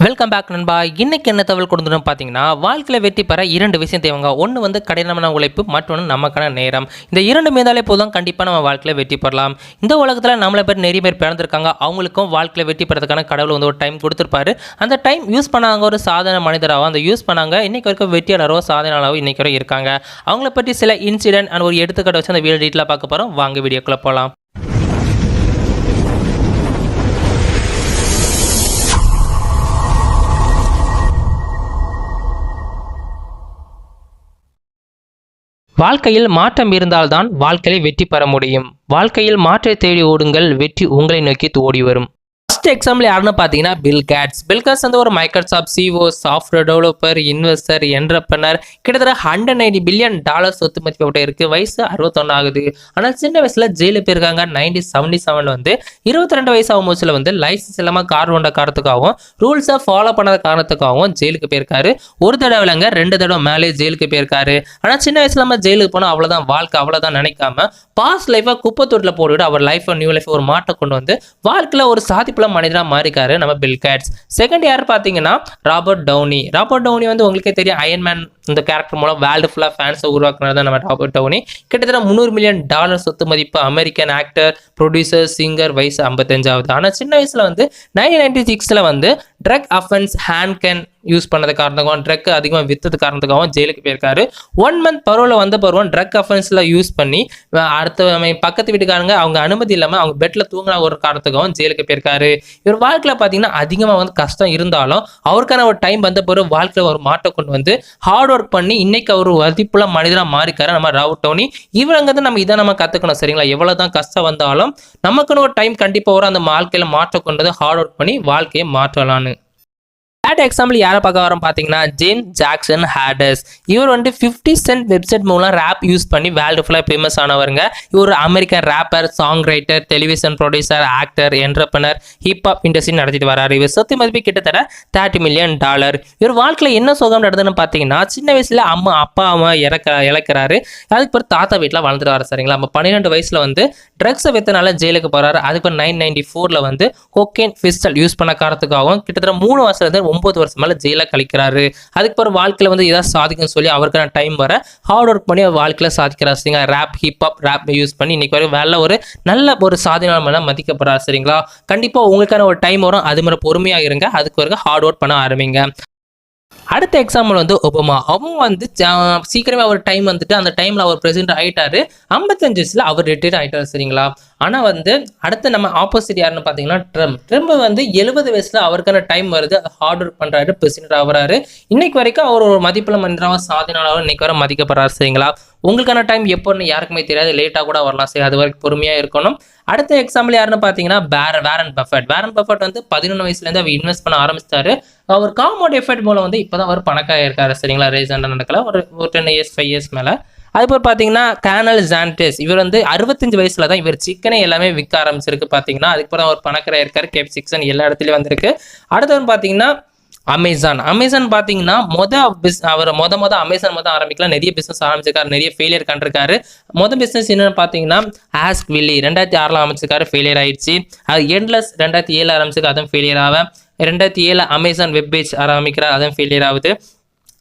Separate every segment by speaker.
Speaker 1: Welcome back நண்பா. இன்னைக்கு என்ன தகவல் கொடுத்துரும் பார்த்தீங்கன்னா, வாழ்க்கையில் வெற்றி பெற 2 விஷயம் தேவைங்க. ஒன்று வந்து கடினமான உழைப்பு, மற்றொன்று நமக்கான நேரம். இந்த 2 மீதாலே போதும் கண்டிப்பாக நம்ம வாழ்க்கையில் வெற்றி பெறலாம். இந்த உலகத்தில் நம்மளை பேர் நிறைய பேர் பிறந்திருக்காங்க. அவங்களுக்கும் வாழ்க்கையில் வெற்றி பெறதுக்கான கடவுள் வந்து ஒரு டைம் கொடுத்துருப்பாரு. அந்த டைம் யூஸ் பண்ணாங்க ஒரு சாதாரண மனிதராகவும் அந்த யூஸ் பண்ணாங்க இன்னைக்கு வரைக்கும் வெற்றியாளரோ சாதனையாளரோ இன்னைக்கு வரை இருக்காங்க. அவங்கள பற்றி சில இன்சிடென்ட் அண்ட் ஒரு எடுத்துக்காட்டு வச்சு அந்த வீடியோ டீட்டெயிலாக பார்க்க போகிறோம். வாங்க வீடியோக்குள்ளே போகலாம். வாழ்க்கையில் மாற்றம் இருந்தால்தான் வாழ்க்கையை வெற்றி பெற முடியும். வாழ்க்கையில் மாற்றை தேடி ஓடுங்கள், வெற்றி உங்களை நோக்கி ஓடி வரும். ஃபர்ஸ்ட் எக்ஸாம்பிள் யாருன்னு பார்த்தீங்கன்னா பில் கேட்ஸ். பில் கேட்ஸ் வந்து ஒரு Microsoft CEO, software developer, investor, entrepreneur. கிட்டத்தட்ட $190 பில்லியன் சொத்து மதிப்பு இருக்கு. வயசு 61 ஆகுது. ஆனால் சின்ன வயசுல ஜெயிலுக்கு போயிருக்காங்க. 1977 வந்து 22 வயசு ஆகும் போதுல வந்து லைசன்ஸ் இல்லாம கார் ஓட்ட காரணத்துக்காகவும் ரூல்ஸை ஃபாலோ பண்ணாத காரணத்துக்காகவும் ஜெயிலுக்கு போயிருக்காரு. ஒரு தடவை இல்லைங்க, 2 தடவை மேலே ஜெயிலுக்கு போயிருக்காரு. ஆனால் சின்ன வயசுல நம்ம ஜெயிலுக்கு போனால் அவ்வளோதான் வாழ்க்கை, அவ்வளோதான் நினைக்காம பாஸ்ட் லைஃபை குப்பை தொட்டில் போட்டுவிட்டு அவர் லைஃப் நியூ லைஃப் ஒரு மாற்றம் கொண்டு வந்து வாழ்க்கையில் ஒரு சாதிப்புல மனிதராக மாறிக்காரு நம்ம பில் கேட்ஸ். செகண்ட் யார் பார்த்தீங்கன்னா ராபர்ட் டவுனி. ராபர்ட் டவுனி வந்து உங்களுக்கே தெரியும், அயன்மேன் இந்த கேரக்டர் மூலம் வேர்ல்டு ஃபுல்லாக ஃபேன்ஸை உருவாக்குனது தான் நம்ம ராபர்ட் டவுனி. கிட்டத்தட்ட $300 மில்லியன் சொத்து மதிப்பு. American actor, producer, singer. வயசு 55 ஆனால் சின்ன வயசுல வந்து 1996 வந்து drug offence, handgun use பண்ணது காரணத்துக்காகவும் ட்ரக் அதிகமாக வித்தது காரணத்துக்காகவும் ஜெயிலுக்கு போயிருக்காரு. 1 மந்த் பரோல வந்த பருவம் ட்ரக் அஃபென்ஸில் யூஸ் பண்ணி அடுத்த பக்கத்து வீட்டுக்காரங்க அவங்க அனுமதி இல்லாமல் அவங்க பெட்டில் தூங்கின ஒரு காரணத்துக்காகவும் ஜெயிலுக்கு போயிருக்காரு. இவர் வாழ்க்கையில் பார்த்தீங்கன்னா அதிகமாக வந்து கஷ்டம் இருந்தாலும் அவருக்கான ஒரு டைம் வந்த பிறகு வாழ்க்கையில் ஒரு மாற்றம் கொண்டு வந்து ஹார்ட் ஒர்க் பண்ணி இன்னைக்கு அவர் மதிப்புள்ள மனிதராக மாறிக்காரு நம்ம ராபர்ட் டவுனி. இவங்க நம்ம இதை நம்ம கற்றுக்கணும் சரிங்களா. எவ்வளோதான் கஷ்டம் வந்தாலும் நமக்குன்னு ஒரு டைம் கண்டிப்பாக வரும். அந்த வாழ்க்கையில் மாற்றம் கொண்டது ஹார்ட் ஒர்க் பண்ணி வாழ்க்கையை மாற்றலான்னு. தேர்ட் எக்ஸாம்பிள் யாரை பார்க்க வரோம் பார்த்தீங்கன்னா ஜேம்ஸ் ஜாக்சன் ஹார்டஸ். இவர் வந்து 50 சென்ட் வெப்சைட் மூலம் ரேப் யூஸ் பண்ணி வேர்ல்டு ஃபுல்லாக ஃபேமஸ் ஆனவருங்க. இவர் American rapper, song writer, television producer, actor, entrepreneur, hip hop industry நடத்திட்டு வராரு. இவர் சொத்து மதிப்பு கிட்டத்தட்ட $30 மில்லியன். இவர் வாழ்க்கையில் என்ன சுகம் நடந்ததுன்னு பார்த்தீங்கன்னா, சின்ன வயசுல அப்பா அம்மா இழக்கிறாரு. அதுக்கு பிறகு தாத்தா வீட்டில் வளர்ந்துட்டு வர சரிங்களா. நம்ம 12 வயசுல வந்து ட்ரக்ஸை வித்தனால ஜெயிலுக்கு போறாரு. அதுக்கு 1994 வந்து கோகேன் பிஸ்டல் யூஸ் பண்ண காரணத்துக்காகவும் கிட்டத்தட்ட 3 வருஷத்துல 9 வருஷம் மேல ஜெயில கழிக்கிறாரு. அதுக்கு பிறகு வாழ்க்கையில வந்து ஏதாவது சாதிக்கும் சொல்லி அவருக்கான டைம் வர ஹார்ட் ஒர்க் பண்ணி வாழ்க்கையில சாதிக்கிறார் சரிங்களா. ரேப், ஹிப்ஹாப், ரேப் யூஸ் பண்ணி இன்னைக்கு வரை வேலை ஒரு நல்ல ஒரு சாதனை மேல மதிக்கப்படுறாரு சரிங்களா. கண்டிப்பா உங்களுக்கான ஒரு டைம் வரும், அது மாதிரி பொறுமையா இருங்க. அதுக்கு பிறகு ஹார்ட் ஒர்க் பண்ண ஆரம்பிங்க. அடுத்த எக்ஸாம்பிள் வந்து ஒபாமா. அவங்க வந்து சீக்கிரமே அவர் டைம் வந்துட்டு அந்த டைம்ல அவர் பிரசிடென்ட் ஆயிட்டாரு. 55 வயசுல அவர் ரிட்டையர் ஆயிட்டாரு சரிங்களா. ஆனால் வந்து அடுத்து நம்ம ஆப்போசிட் யாருன்னு பார்த்தீங்கன்னா ட்ரம்ப் வந்து 70 வயசுல அவருக்கான டைம் வருது. ஹார்ட் ஒர்க் பண்றாரு, பிரசிடென்ட் ஆகுறாரு. இன்னைக்கு வரைக்கும் அவர் ஒரு மதிப்புள்ள மனிதராக சாதனையாளர் இன்னைக்கு வரை மதிக்கப்படுறாரு சரிங்களா. உங்களுக்கான டைம் எப்போன்னு யாருக்குமே தெரியாது, லேட்டாக கூட வரலாம் சரி, அது வரைக்கும் பொறுமையாக இருக்கணும். அடுத்த எக்ஸாம்பிள் யாருன்னு பார்த்தீங்கன்னா வாரன் பஃபெட். வாரன் பஃபெட் வந்து 11 வயசுலேருந்து அவர் இன்வெஸ்ட் பண்ண ஆரம்பிச்சிட்டாரு. அவர் காம்பவுண்ட் எஃபெக்ட் மூலம் வந்து இப்போதான் அவர் பணக்காரர் இருக்காரு சரிங்களா. ரீசெண்டாக நடக்கல ஒரு 10 இயர்ஸ் 5 இயர்ஸ் மேலே. அதுபோல் பார்த்தீங்கன்னா கேர்னல் சாண்டஸ். இவர் வந்து 65 வயசுல தான் இவர் சிக்கனை எல்லாமே விற்க ஆரம்பிச்சிருக்கு பார்த்தீங்கன்னா. அதுக்கப்புறம் அவர் பணக்காரர் இருக்காரு. கேப் சிக்கன் எல்லா இடத்துலையும் வந்திருக்கு. அடுத்தது பார்த்தீங்கன்னா அமேசான் பார்த்தீங்கன்னா அவர் அமேசான் ஆரம்பிக்கலாம், நிறைய பிசினஸ் ஆரம்பிச்சிருக்காரு, நிறைய ஃபெயிலியர் கண்டிருக்காரு. பிசினஸ் என்னன்னு பார்த்தீங்கன்னா ஆஸ்க் வில்லி 2006 ஆரம்பிச்சிருக்காரு, ஃபெயிலியர் ஆயிடுச்சு. அது எண்ட்லெஸ் 2007 ஆரம்பிச்சிருக்கு, அதுவும் ஃபெயிலியர் ஆகும். 2007 அமேசான் வெப் பேஜ் ஆரம்பிக்கிறார், அதுவும் ஃபெயிலியர் ஆகுது.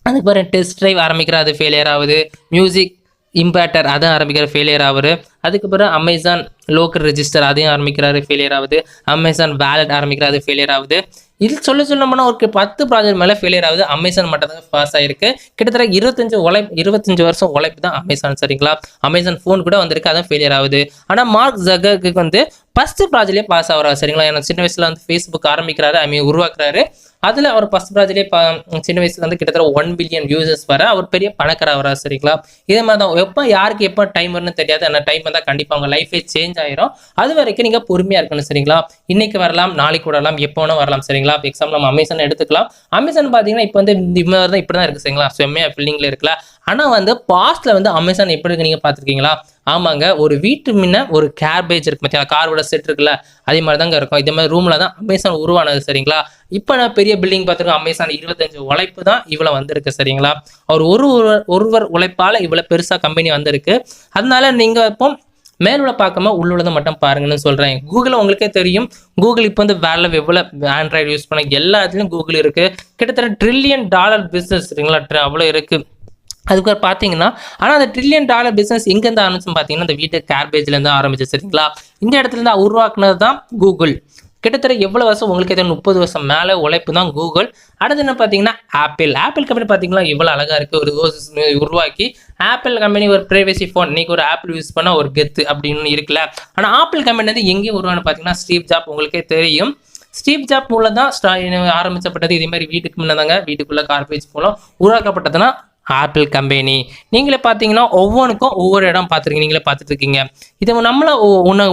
Speaker 1: அதுக்கப்புறம் டெஸ்ட் டிரைவ் ஆரம்பிக்கிறார், அது ஃபெயிலியர் ஆகுது. மியூசிக் இம்பேக்டர் அதான் ஆரம்பிக்கிற, ஃபெயிலியர் ஆகுது. அதுக்கப்புறம் அமேசான் லோக்கல் ரெஜிஸ்டர் அதையும் ஆரம்பிக்கிறாரு, ஃபெயிலியர் ஆகுது. அமேசான் வேலட் ஆரம்பிக்கிறாரு, ஃபெயிலியர் ஆகுது. இது சொல்லணும்னா ஒரு 10 ப்ராஜெக்ட் மேலே ஃபெயிலியர் ஆகுது. அமேசான் மட்டும் தான் பாஸ் ஆயிருக்கு. கிட்டத்தட்ட 25 வருஷம் உழைப்பு தான் அமேசான் சரிங்களா. அமேசான் ஃபோன் கூட வந்திருக்கு, அதான் ஃபெயிலியர் ஆகுது. ஆனால் மார்க் ஜக்கர்பர்க் வந்து ஃபர்ஸ்ட் ப்ராஜெக்ட்லேயே பாஸ் ஆகிறாரு சரிங்களா. ஏன்னா சின்ன வயசுல வந்து ஃபேஸ்புக் ஆரம்பிக்கிறாரு, உருவாக்குறாரு. அதில் அவர் ஃபர்ஸ்ட் ப்ராஜெக்ட்லேயே சின்ன வயசுல வந்து கிட்டத்தட்ட 1 பில்லியன் யூசர்ஸ் வர அவர் பெரிய பணக்காரர் ஆகிறார் சரிங்களா. இதே மாதிரி தான் எப்போ யாருக்கு எப்போ டைம் வரும்னு தெரியாது. அந்த டைம் வந்தால் கண்டிப்பாக அவங்க லைஃபே சேஞ்ச் ஆயிரும். அது வரைக்கும் நீங்கள் பொறுமையாக இருக்கணும் சரிங்களா. இன்னைக்கு வரலாம், நாளைக்கு வரலாம், எப்போ வேணா வரலாம் சரிங்களா. எக்ஸாம்பிள் நம்ம அமேசான் எடுத்துக்கலாம். அமேசான் பார்த்தீங்கன்னா இப்போ வந்து இப்படி தான் இருக்கு சரிங்களா. செம்மையாக ஃபில்லிங்கில் இருக்குல்ல. ஆனால் வந்து பாஸ்ட்ல வந்து அமேசான் எப்படி இருக்கு நீங்கள் பார்த்துருக்கீங்களா? ஆமாங்க, ஒரு வீட்டு முன்ன ஒரு கேர்பேஜ் இருக்கு பார்த்தீங்களா, காரோட செட் இருக்குல்ல, அதே மாதிரி தாங்க இருக்கும். இதே மாதிரி ரூம்ல தான் அமேசான் உருவானது சரிங்களா. இப்போ நான் பெரிய பில்டிங் பார்த்துருக்கோம். அமேசான் 25 உழைப்பு தான் இவ்வளோ வந்திருக்கு சரிங்களா. அவர் ஒருவர் உழைப்பால இவ்வளோ பெருசாக கம்பெனி வந்திருக்கு. அதனால நீங்க இப்போ மேலுள்ள பார்க்காம உள்ளுள்ளதை மட்டும் பாருங்கன்னு சொல்கிறேன். கூகுள் உங்களுக்கே தெரியும், கூகுள் இப்போ வந்து வேலை எவ்வளோ ஆண்ட்ராய்டு யூஸ் பண்ண எல்லாத்துலேயும் கூகுள் இருக்குது. கிட்டத்தட்ட $1 trillion பிஸ்னஸ் சரிங்களா, அவ்வளோ இருக்குது. அதுக்கு பார்த்தீங்கன்னா, ஆனால் அந்த $1 trillion பிஸ்னஸ் எங்கேருந்து ஆரம்பிச்சுன்னு பார்த்தீங்கன்னா, இந்த வீட்டு கேர்பேஜ்லேருந்து ஆரம்பிச்சு சரிங்களா. இந்த இடத்துல இருந்து உருவாக்குனது தான் கூகுள். கிட்டத்தட்ட எவ்வளோ வருஷம் உங்களுக்கு எதாவது 30 வருஷம் மேலே உழைப்பு தான் கூகுள். அடுத்து என்ன பார்த்தீங்கன்னா ஆப்பிள் கம்பெனி பார்த்தீங்கன்னா எவ்வளோ அழகாக இருக்குது. ஒரு உருவாக்கி ஆப்பிள் கம்பெனி ஒரு ப்ரைவசி ஃபோன், இன்றைக்கி ஒரு ஆப்பிள் யூஸ் பண்ணால் ஒரு கெத்து அப்படின்னு இருக்குல்ல. ஆனால் ஆப்பிள் கம்பெனி வந்து எங்கேயும் உருவானு பார்த்தீங்கன்னா ஸ்டீவ் ஜாப் உங்களுக்கே தெரியும். ஸ்டீவ் ஜாப் மூலம் தான் ஆரம்பிச்சப்பட்டது. இதே மாதிரி வீட்டுக்கு முன்னதாங்க வீட்டுக்குள்ளே கார்பேஜ் மூலம் உருவாக்கப்பட்டதுன்னா ஆப்பிள் கம்பெனி. நீங்களே பார்த்தீங்கன்னா ஒவ்வொன்றுக்கும் ஒவ்வொரு இடம் பார்த்துருக்கீங்க, நீங்களே பார்த்துட்டு இருக்கீங்க. இதை நம்மள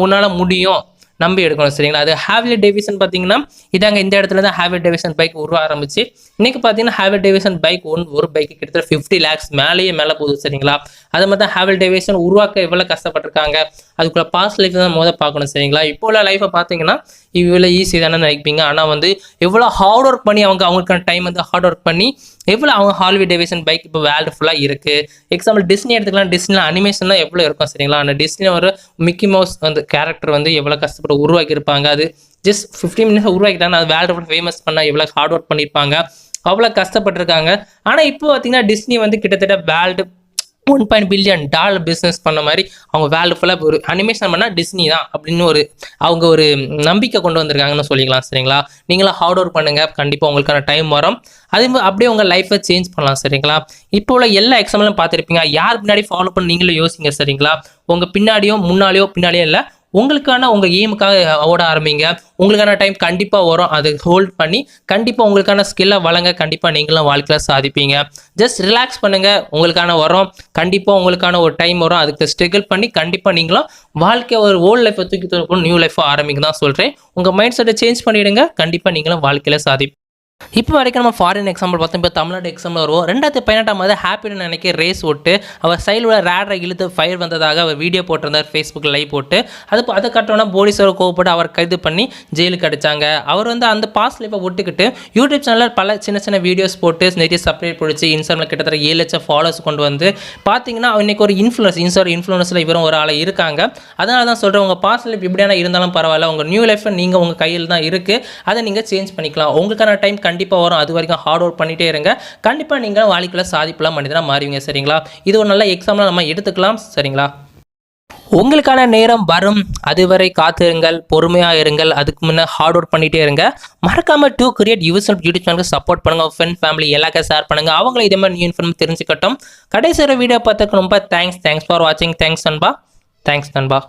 Speaker 1: உன்னால் முடியும் நம்பி எடுக்கணும் சரிங்களா. அது ஹார்லி டேவிட்சன் பார்த்தீங்கன்னா இதாங்க, இந்த இடத்துல தான் ஹார்லி டேவிட்சன் பைக் உருவ ஆரம்பிச்சு. இன்னைக்கு பார்த்தீங்கன்னா ஹார்லி டேவிட்சன் பைக் ஒரு பைக்கு கிட்டத்தட்ட 50 lakhs மேலே போகுது சரிங்களா. அது மாதிரி தான் ஹார்லி டேவிட்சன் உருவாக்க எவ்வளோ கஷ்டப்பட்டிருக்காங்க, அதுக்குள்ள பாஸ்ட் லைஃப் தான் பார்க்கணும் சரிங்களா. இப்போ உள்ள லைஃப்பை பார்த்தீங்கன்னா இவ்வளோ ஈஸி தானே நினைப்பீங்க, ஆனால் வந்து எவ்வளோ ஹார்ட் ஒர்க் பண்ணி அவங்களுக்கான டைம் வந்து ஹார்ட் ஒர்க் பண்ணி எவ்வளோ அவங்க ஹார்லி டேவிட்சன் பைக் இப்போ வேர்ல்டு ஃபுல்லாக இருக்குது. எக்ஸாம்பிள் டிஸ்னி எடுத்துக்கலாம். டிஸ்னியில் அனிமேஷன்லாம் எவ்வளோ இருக்கும் சரிங்களா. அந்த டிஸ்னியில் ஒரு மிக்கி மவுஸ் அந்த கேரக்டர் வந்து எவ்வளோ கஷ்டப்பட்டு உருவாக்கியிருப்பாங்க. அது ஜஸ்ட் 15 minutes உருவாக்கிட்டாங்க. அது வேர்ல்டு ஃபுல்லாக ஃபேமஸ் பண்ணால் எவ்வளோ ஹார்ட் ஒர்க் பண்ணியிருப்பாங்க, அவ்வளோ கஷ்டப்பட்டிருக்காங்க. ஆனால் இப்போ பார்த்தீங்கன்னா டிஸ்னி வந்து கிட்டத்தட்ட வேர்ல்டு $1 billion பிஸ்னஸ் பண்ண மாதிரி அவங்க வேர்ல்டு ஃபுல்லாக ஒரு அனிமேஷன் பண்ணால் டிஸ்னி தான் அப்படின்னு அவங்க ஒரு நம்பிக்கை கொண்டு வந்திருக்காங்கன்னு சொல்லிக்கலாம் சரிங்களா. நீங்களாம் ஹார்ட் ஒர்க் பண்ணுங்கள், கண்டிப்பாக உங்களுக்கான டைம் வரும். அதே அப்படியே உங்கள் லைஃப்பை சேஞ்ச் பண்ணலாம் சரிங்களா. இப்போ உள்ள எல்லா எக்ஸாம்பிளும் பார்த்துருப்பீங்க. யார் பின்னாடி ஃபாலோ பண்ணி நீங்களே யோசிங்க சரிங்களா. உங்கள் பின்னாடியோ முன்னாடியோ இல்லை, உங்களுக்கான உங்கள் எய்முக்காக ஓட ஆரம்பிங்க. உங்களுக்கான டைம் கண்டிப்பாக வரும். அதை ஹோல்ட் பண்ணி கண்டிப்பாக உங்களுக்கான ஸ்கில்லை வழங்க, கண்டிப்பாக நீங்களும் வாழ்க்கையில் சாதிப்பீங்க. ஜஸ்ட் ரிலாக்ஸ் பண்ணுங்கள், உங்களுக்கான வரும். கண்டிப்பாக உங்களுக்கான ஒரு டைம் வரும். அதுக்கு ஸ்ட்ரகிள் பண்ணி கண்டிப்பாக நீங்களும் வாழ்க்கை ஒரு ஓல்டு லைஃப்பை தூக்கி நியூ லைஃப்பை ஆரம்பிக்க தான் சொல்கிறேன். உங்கள் மைண்ட் செட்டை சேஞ்ச் பண்ணிவிடுங்க, கண்டிப்பாக நீங்களும் வாழ்க்கையில் சாதிப்பீங்க. இப்போ வரைக்கும் நம்ம ஃபாரின் எக்ஸாம்பிள் பார்த்தோம். இப்போ தமிழ்நாடு எக்ஸாம்பிள் வருவோம். 2018 ஹாப்பின்னு நினைக்க ரேஸ் ஓட்டு அவர் சைடில் ரேடரை இழுத்து ஃபயர் வந்ததாக அவர் வீடியோ போட்டிருந்தார், ஃபேஸ்புக்கில் லைவ் போட்டு. அதை கட்டோன்னா போலீஸோட கோவப்பட்டு அவர் கைது பண்ணி ஜெயிலுக்கு அடித்தாங்க. அவர் வந்து அந்த பாஸ்ட் லைஃப்பை ஒட்டுக்கிட்டு யூடியூப் சேனலில் பல சின்ன வீடியோஸ் போட்டு நிறைய சப்ஸ்கிரைப் பிடிச்சி இன்ஸ்டாகிராமில் கிட்டத்தட்ட 7 லட்சம் ஃபாலோவர்ஸ் கொண்டு வந்து பார்த்தீங்கன்னா இன்றைக்கி ஒரு இன்ஃப்ளூயன்ஸில் இவரும் ஒரு ஆளை இருக்காங்க. அதனால தான் சொல்கிறேன், உங்கள் பாஸ்ட் லைஃப் எப்படியான இருந்தாலும் பரவாயில்ல, உங்கள் நியூ லைஃப்பை நீங்கள் உங்கள் கையில் தான் இருக்குது. அதை நீங்கள் சேஞ்ச் பண்ணிக்கலாம். உங்களுக்கான டைம் கண்டிப்பாக வரும். அது வரைக்கும் ஹார்ட் ஒர்க் பண்ணிட்டே இருங்க. கண்டிப்பாக நீங்கள் வாழ்க்கையில் சாதிப்பெல்லாம் மனிதனாக மாறுவீங்க சரிங்களா. இது ஒரு நல்ல எக்ஸாம்பிள் நம்ம எடுத்துக்கலாம் சரிங்களா. உங்களுக்கான நேரம் வரும், அதுவரை காத்திருங்கள், பொறுமையாக இருங்கள். அதுக்கு முன்னே ஹார்ட் ஒர்க் பண்ணிட்டே இருங்க. மறக்காம டு கிரியேட் யுவர் யூடியூப் சேனலுக்கு சப்போர்ட் பண்ணுங்க. ஃப்ரெண்ட் ஃபேமிலி எல்லாருக்கும் ஷேர் பண்ணுங்க. அவங்களும் இதே மாதிரி நியூ இன்ஃபர்மேஷன் தெரிஞ்சுக்கட்டும். கடைசி வீடியோ பார்த்துக்கு ரொம்ப தேங்க்ஸ் ஃபார் வாட்சிங். தேங்க்ஸ் நண்பா.